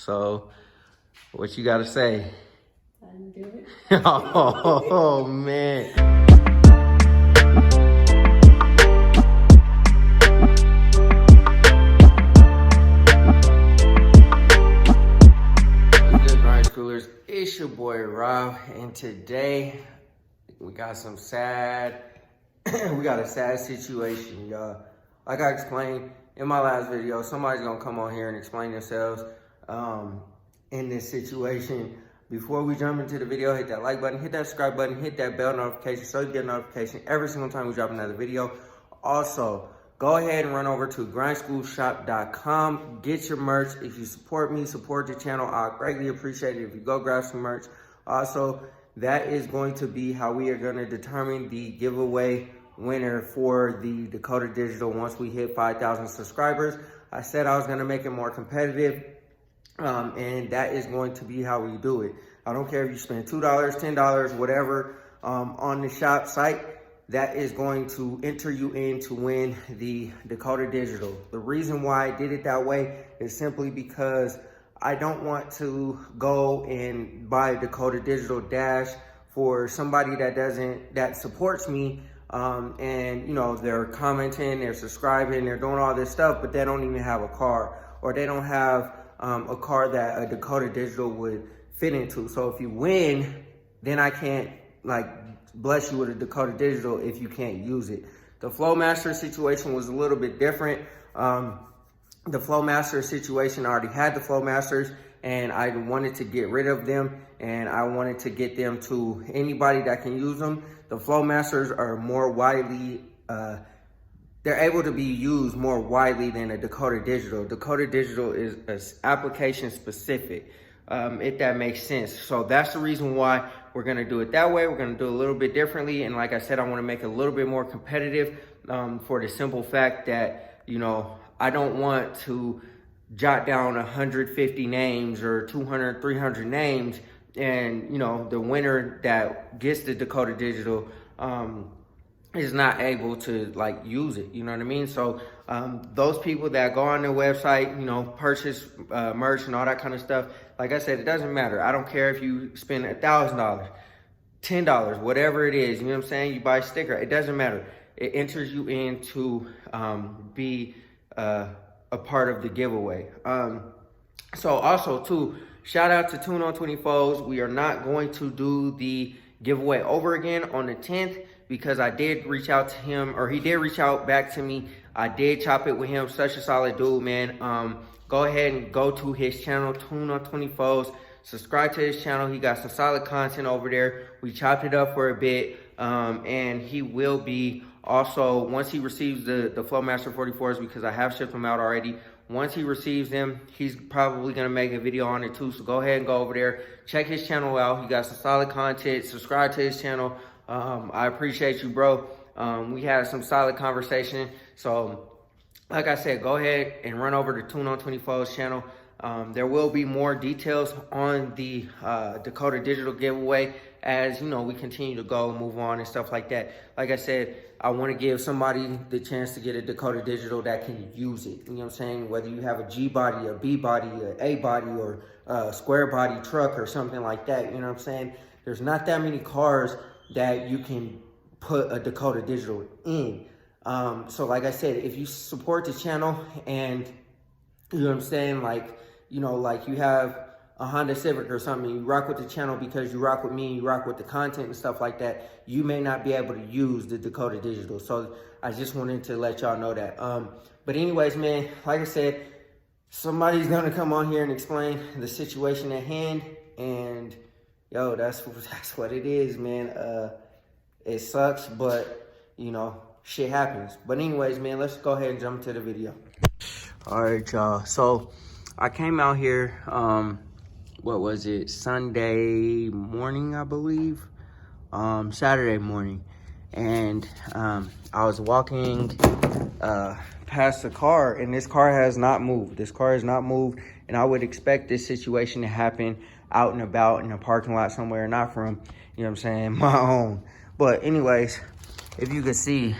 So, what you gotta say? I didn't do it. Oh, man. What's good, Grind Schoolers? It's your boy Rob, and today we got some sad, we got a sad situation, y'all. Like I explained in my last video, somebody's gonna come on here and explain themselves in this situation. Before we jump into the video, hit that like button, hit that subscribe button, hit that bell notification so you get a notification every single time we drop another video. Also, go ahead and run over to grindschoolshop.com. Get your merch. If you support me, support the channel, I greatly appreciate it if you go grab some merch. Also, that is going to be how we are going to determine the giveaway winner for the Dakota Digital once we hit 5,000 subscribers. I said I was going to make it more competitive. And that is going to be how we do it. I don't care if you spend $2, $10, whatever, on the shop site, that is going to enter you in to win the Dakota Digital. The reason why I did it that way is simply because I don't want to go and buy a Dakota Digital Dash for somebody that supports me, and you know, they're commenting, they're subscribing, they're doing all this stuff, but they don't even have a car, or they don't have a car that a Dakota Digital would fit into. So if you win, then I can't like bless you with a Dakota Digital if you can't use it. The Flowmaster situation was a little bit different. The Flowmaster situation, I already had the Flowmasters and I wanted to get rid of them, and I wanted to get them to anybody that can use them. The Flowmasters are more widely, they're able to be used more widely than a Dakota Digital. Dakota Digital is application specific, if that makes sense. So that's the reason why we're gonna do it that way. We're gonna do it a little bit differently. And like I said, I wanna make it a little bit more competitive, for the simple fact that, you know, I don't want to jot down 150 names or 200, 300 names. And, you know, the winner that gets the Dakota Digital, is not able to like use it, you know what I mean? So those people that go on their website, you know, purchase merch and all that kind of stuff, like I said, it doesn't matter. I don't care if you spend $1,000, $10, whatever it is, you know what I'm saying? You buy a sticker, it doesn't matter. It enters you in to be a part of the giveaway. So also too, shout out to Tune on 24s. We are not going to do the giveaway over again on the 10th, because I did reach out to him, or he did reach out back to me. I did chop it with him. Such a solid dude, man. Go ahead and go to his channel, Tune on 24s. Subscribe to his channel. He got some solid content over there. We chopped it up for a bit, and he will be also, once he receives the Flowmaster 44s, because I have shipped them out already. Once he receives them, he's probably gonna make a video on it too. So go ahead and go over there, check his channel out. He got some solid content. Subscribe to his channel. I appreciate you, bro. We had some solid conversation. So like I said, go ahead and run over to Tune on 24's channel. There will be more details on the Dakota Digital giveaway as, you know, we continue to go, move on and stuff like that. Like I said, I want to give somebody the chance to get a Dakota Digital that can use it. You know what I'm saying? Whether you have a G body, a B body, a A body, or a square body truck or something like that. You know what I'm saying? There's not that many cars that you can put a Dakota Digital in. So like I said, if you support the channel and, you know what I'm saying, like, you know, like you have a Honda Civic or something, you rock with the channel because you rock with me, you rock with the content and stuff like that, you may not be able to use the Dakota Digital. So I just wanted to let y'all know that. But anyways, man, like I said, somebody's gonna come on here and explain the situation at hand, and yo, that's what it is, man. It sucks, but you know, shit happens. But anyways, man, let's go ahead and jump to the video. All right, y'all. So I came out here, what was it? Sunday morning, I believe. Saturday morning. And I was walking past the car, and this car has not moved. This car has not moved, and I would expect this situation to happen out and about in a parking lot somewhere, not from, you know what I'm saying, my own. But anyways, if you can see,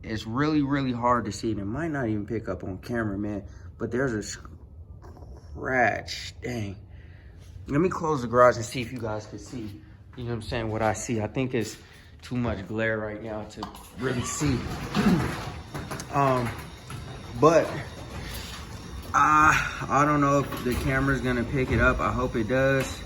it's really, really hard to see, and it might not even pick up on camera, man, but there's a scratch. Dang. Let me close the garage and see if you guys can see, you know what I'm saying, what I see. I think it's too much glare right now to really see. But I don't know if the camera's gonna pick it up. I hope it does.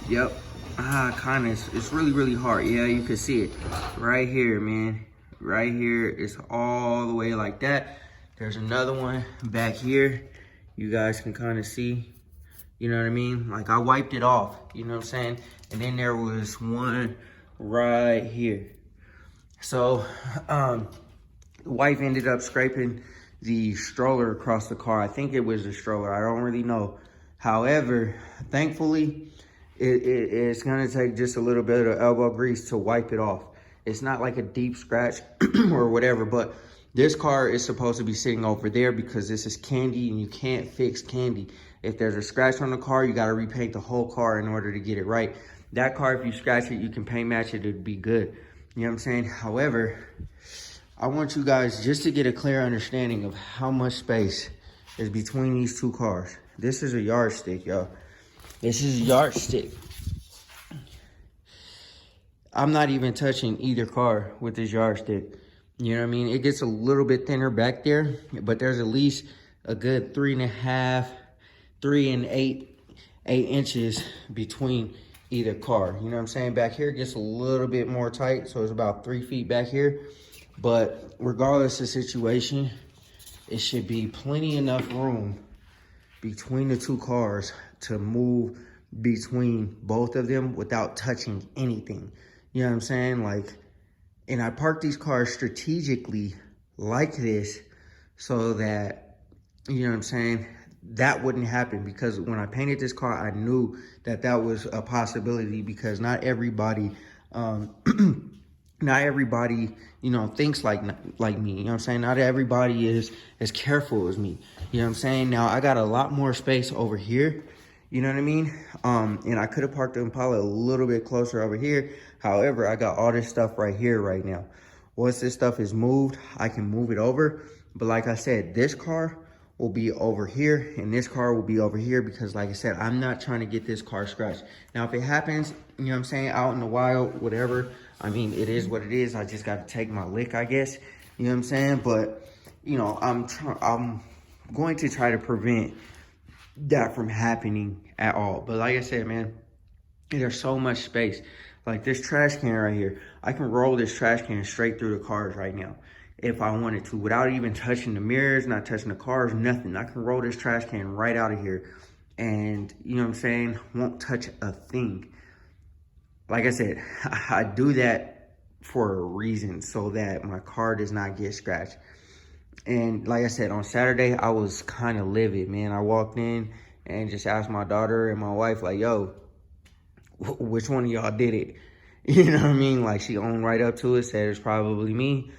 Yep. It's really hard. Yeah, you can see it right here, man. Right here, it's all the way like that. There's another one back here. You guys can kind of see, you know what I mean? Like, I wiped it off, you know what I'm saying? And then there was one right here. So, the wife ended up scraping the stroller across the car. I think it was the stroller, I don't really know. However, thankfully, it's gonna take just a little bit of elbow grease to wipe it off. It's not like a deep scratch or whatever, but this car is supposed to be sitting over there because this is candy and you can't fix candy. If there's a scratch on the car, you gotta repaint the whole car in order to get it right. That car, if you scratch it, you can paint match it, it'd be good. You know what I'm saying? However, I want you guys just to get a clear understanding of how much space is between these two cars. This is a yardstick, y'all. This is a yardstick. I'm not even touching either car with this yardstick. You know what I mean? It gets a little bit thinner back there, but there's at least a good 3.5, 3 and 8 inches between either car. You know what I'm saying? Back here it gets a little bit more tight, so it's about 3 feet back here. But regardless of the situation, it should be plenty enough room between the two cars to move between both of them without touching anything. You know what I'm saying? Like, and I parked these cars strategically like this so that, you know what I'm saying, that wouldn't happen. Because when I painted this car, I knew that that was a possibility, because not everybody, not everybody, you know, thinks like me. You know what I'm saying? Not everybody is as careful as me. You know what I'm saying? Now, I got a lot more space over here. You know what I mean? And I could have parked the Impala a little bit closer over here. However, I got all this stuff right here right now. Once this stuff is moved, I can move it over. But like I said, this car will be over here and this car will be over here, because like I said, I'm not trying to get this car scratched. Now, if it happens, you know what I'm saying, out in the wild, whatever, I mean, it is what it is. I just got to take my lick, I guess. You know what I'm saying? But, you know, I'm going to try to prevent that from happening at all. But like I said, man, there's so much space. Like this trash can right here, I can roll this trash can straight through the cars right now if I wanted to, without even touching the mirrors, not touching the cars, nothing. I can roll this trash can right out of here and, you know what I'm saying, won't touch a thing. Like I said, I do that for a reason, so that my car does not get scratched. And like I said, on Saturday, I was kind of livid, man. I walked in and just asked my daughter and my wife, like, yo, which one of y'all did it? You know what I mean? Like, she owned right up to it, said it's probably me.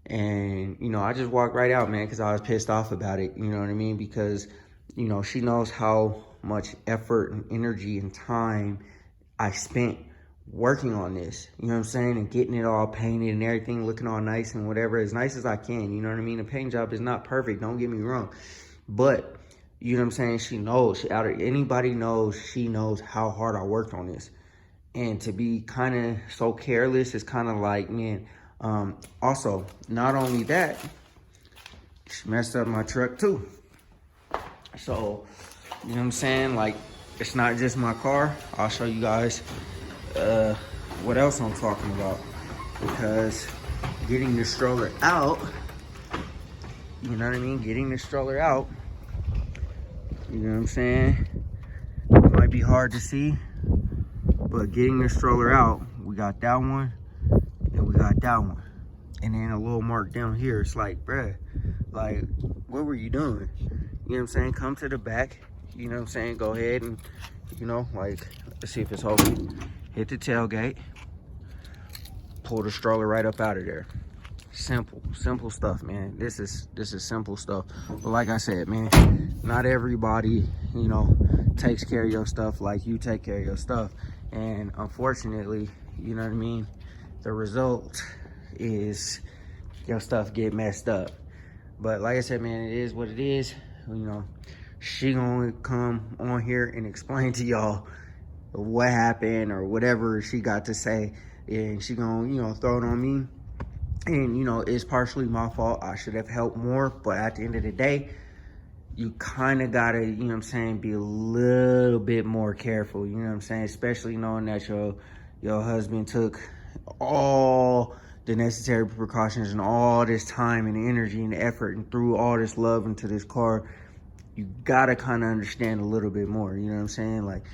And, you know, I just walked right out, man, because I was pissed off about it. You know what I mean? Because, you know, she knows how much effort and energy and time I spent working on this, you know what I'm saying, and getting it all painted and everything looking all nice and whatever, as nice as I can, you know what I mean. The paint job is not perfect, don't get me wrong, but you know what I'm saying, she knows, anybody knows, she knows how hard I worked on this. And to be kind of so careless is kind of like, man, also, not only that, she messed up my truck too. So, you know what I'm saying, like, it's not just my car. I'll show you guys what else I'm talking about, because getting the stroller out, you know what I mean, getting the stroller out, you know what I'm saying, it might be hard to see, but getting the stroller out, we got that one and we got that one, and then a little mark down here. It's like, bruh, like, what were you doing? You know what I'm saying? Come to the back, you know what I'm saying, go ahead and, you know, like, let's see if it's open. Hit the tailgate, pull the stroller right up out of there. Simple stuff, man. This is simple stuff. But like I said, man, not everybody, you know, takes care of your stuff like you take care of your stuff. And unfortunately, you know what I mean, the result is your stuff get messed up. But like I said, man, it is what it is. You know, she gonna come on here and explain to y'all what happened or whatever she got to say, and she gonna, you know, throw it on me. And, you know, it's partially my fault. I should have helped more, but at the end of the day, you kind of gotta, you know what I'm saying, be a little bit more careful, you know what I'm saying, especially knowing that your husband took all the necessary precautions and all this time and energy and effort and threw all this love into this car. You gotta kind of understand a little bit more, you know what I'm saying? Like,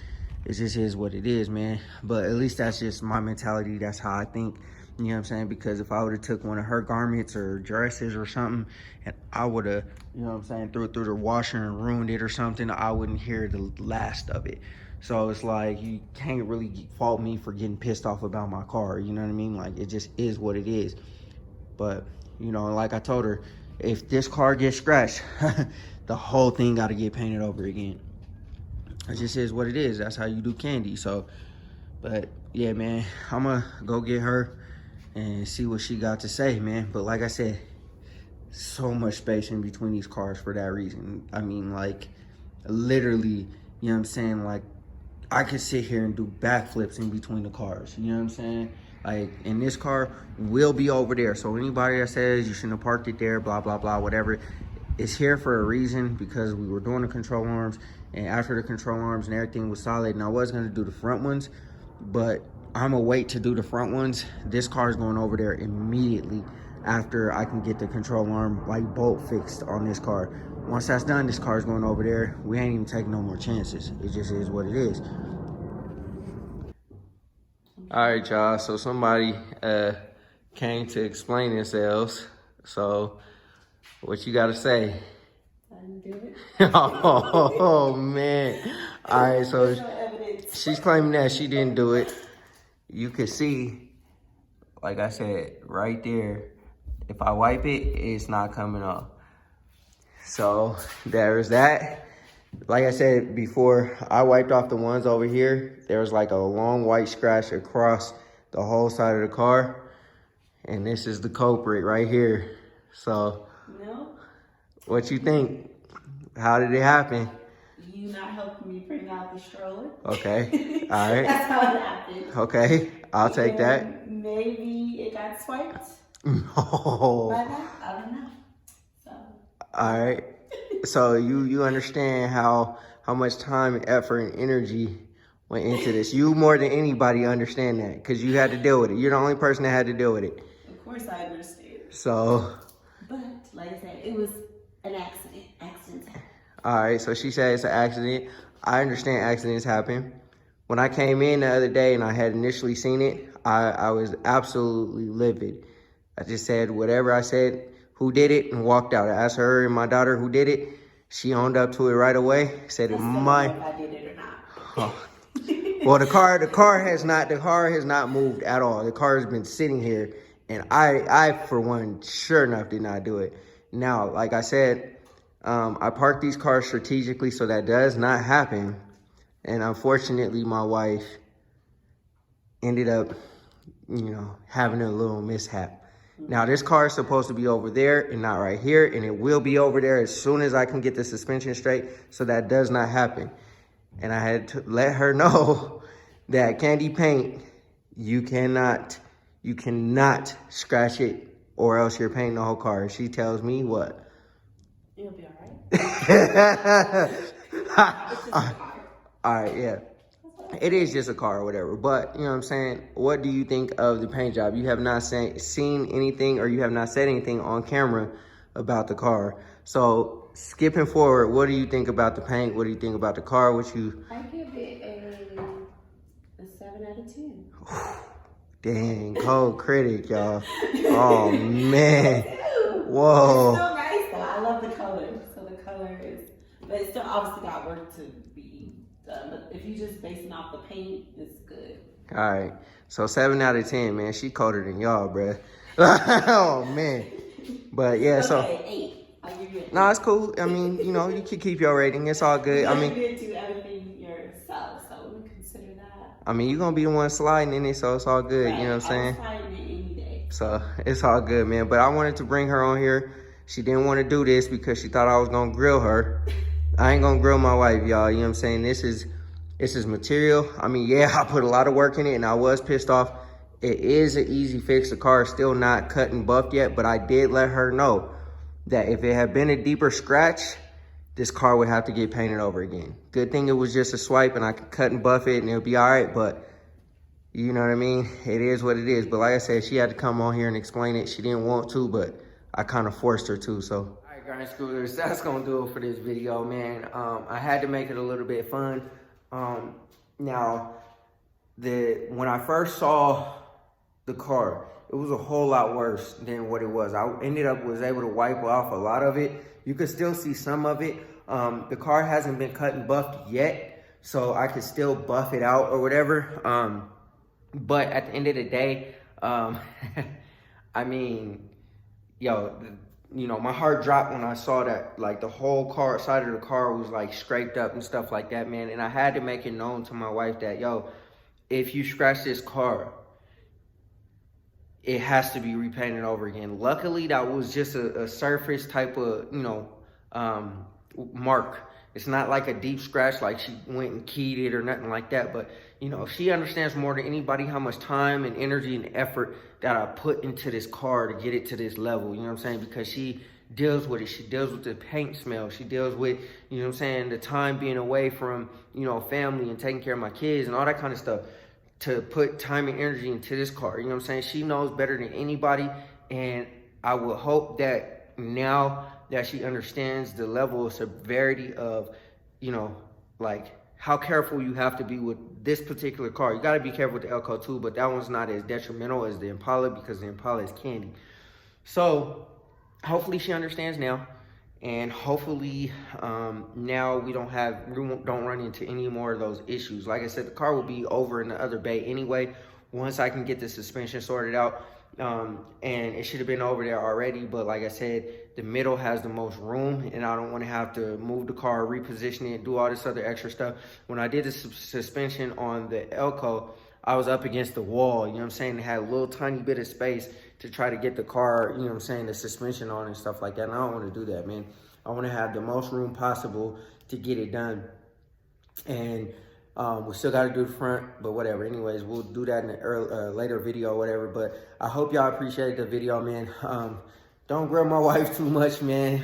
it just is what it is, man. But at least that's just my mentality. That's how I think, you know what I'm saying? Because if I would have took one of her garments or dresses or something, and I would have, you know what I'm saying, threw it through the washer and ruined it or something, I wouldn't hear the last of it. So it's like, you can't really fault me for getting pissed off about my car, you know what I mean? Like, it just is what it is. But, you know, like I told her, if this car gets scratched, the whole thing got to get painted over again. It just is what it is. That's how you do candy. So, but yeah, man, I'm gonna go get her and see what she got to say, man. But like I said, so much space in between these cars for that reason. I mean, like, literally, you know what I'm saying? Like, I could sit here and do backflips in between the cars. You know what I'm saying? Like, and this car will be over there. So anybody that says you shouldn't have parked it there, blah, blah, blah, whatever, it's here for a reason, because we were doing the control arms, and after the control arms and everything was solid, and I was gonna do the front ones, but I'm gonna wait to do the front ones. This car is going over there immediately after I can get the control arm, like, bolt fixed on this car. Once that's done, this car is going over there. We ain't even taking no more chances. It just is what it is. All right, y'all, so somebody came to explain themselves. So what you gotta say? I didn't do it. Oh, man. All right, so she's claiming that she didn't do it. You can see, like I said, right there, if I wipe it, it's not coming off. So there's that. Like I said before, I wiped off the ones over here. There was like a long white scratch across the whole side of the car. And this is the culprit right here. So, no. What you think? How did it happen? You not helping me bring out the stroller. Okay, all right. That's how it happened. Okay, I'll take that. Maybe it got swiped. No. By that? I don't know. So. All right. So you understand how much time and effort and energy went into this. You more than anybody understand that, because you had to deal with it. You're the only person that had to deal with it. Of course I understand. So. But like I said, it was an accident. Accidents happen. All right, so she said it's an accident. I understand accidents happen. When I came in the other day and I had initially seen it, I was absolutely livid. I just said whatever I said, who did it, and walked out. I asked her and my daughter who did it. She owned up to it right away. Said it might. If I did it or not. Oh. Well, the car has not moved at all. The car has been sitting here, and I for one, sure enough, did not do it. Now, like I said, I parked these cars strategically so that does not happen. And unfortunately, my wife ended up, you know, having a little mishap. Now, this car is supposed to be over there and not right here, and it will be over there as soon as I can get the suspension straight, so that does not happen. And I had to let her know that candy paint, you cannot scratch it, or else you're painting the whole car. She tells me what? It'll be all right. It's just a car. All right, yeah. It is just a car or whatever. But, you know what I'm saying? What do you think of the paint job? You have not seen anything, or you have not said anything on camera about the car. So, skipping forward, what do you think about the paint? What do you think about the car? I give it a 7 out of 10. Dang, cold critic, y'all. Oh, man. Whoa. It's still nice, though. I love the color. So the color is, but it still obviously got work to be done. But if you just basing off the paint, it's good. All right. So 7 out of 10, man. She colder than y'all, bruh. Oh, man. But, yeah, okay, so. 8. I'll give you an 8. No, it's cool. I mean, you know, you can keep your rating. It's all good. I mean, you did do everything yourself, so we consider that. I mean, you're going to be the one sliding in it, so it's all good. Right. You know what I'm saying? I'm sliding it any day. So it's all good, man. But I wanted to bring her on here. She didn't want to do this because she thought I was going to grill her. I ain't gonna grill my wife, y'all. You know what I'm saying? This is material. I mean, yeah, I put a lot of work in it and I was pissed off. It is an easy fix. The car is still not cut and buffed yet, but I did let her know that if it had been a deeper scratch, this car would have to get painted over again. Good thing it was just a swipe and I could cut and buff it and it'll be all right, but you know what I mean? It is what it is. But like I said, she had to come on here and explain it. She didn't want to, but I kind of forced her to, so. All right, grind schoolers, that's gonna do it for this video, man. I had to make it a little bit fun. Now, when I first saw the car, it was a whole lot worse than what it was. I was able to wipe off a lot of it. You could still see some of it. The car hasn't been cut and buffed yet, so I could still buff it out or whatever. But at the end of the day, I mean, yo, you know, my heart dropped when I saw that, like, the whole side of the car was like scraped up and stuff like that, man. And I had to make it known to my wife that, yo, if you scratch this car, it has to be repainted over again. Luckily, that was just a surface type of, you know, mark. It's not like a deep scratch, like she went and keyed it or nothing like that. But, you know, she understands more than anybody how much time and energy and effort that I put into this car to get it to this level. You know what I'm saying? Because she deals with it. She deals with the paint smell. She deals with, you know what I'm saying, the time being away from, you know, family and taking care of my kids and all that kind of stuff, to put time and energy into this car. You know what I'm saying? She knows better than anybody. And I will hope that now that she understands the level of severity of, you know, like how careful you have to be with this particular car. You got to be careful with the Elko too, but that one's not as detrimental as the Impala because the Impala is candy. So hopefully she understands now. And hopefully now we don't run into any more of those issues. Like I said, the car will be over in the other bay anyway, once I can get the suspension sorted out. And it should have been over there already, but like I said, the middle has the most room and I don't want to have to move the car, reposition it, do all this other extra stuff. When I did the suspension on the Elko, I was up against the wall, you know what I'm saying? It had a little tiny bit of space to try to get the car, you know what I'm saying, the suspension on and stuff like that. And I don't want to do that, man. I want to have the most room possible to get it done. And we still got to do the front, but whatever. Anyways, we'll do that in a later video or whatever. But I hope y'all appreciate the video, man. Don't grill my wife too much, man.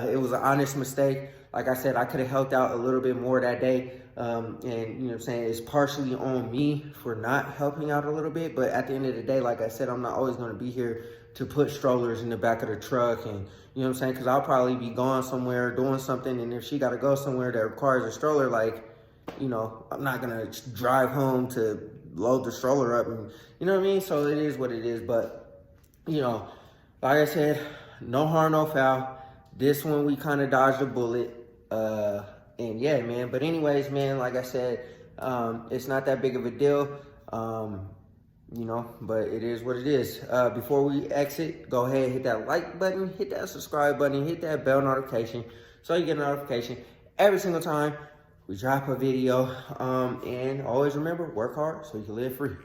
It was an honest mistake. Like I said, I could have helped out a little bit more that day. And you know what I'm saying, it's partially on me for not helping out a little bit. But at the end of the day, like I said, I'm not always going to be here to put strollers in the back of the truck. And you know what I'm saying, because I'll probably be gone somewhere doing something. And if she got to go somewhere that requires a stroller, like, you know, I'm not going to drive home to load the stroller up. And you know what I mean? So it is what it is. But, you know, like I said, no harm, no foul. This one, we kind of dodged a bullet. And yeah, man. But anyways, man, like I said, it's not that big of a deal. You know, but it is what it is. Before we exit, go ahead, hit that like button, hit that subscribe button, hit that bell notification so you get a notification every single time we drop a video. And always remember, work hard so you can live free.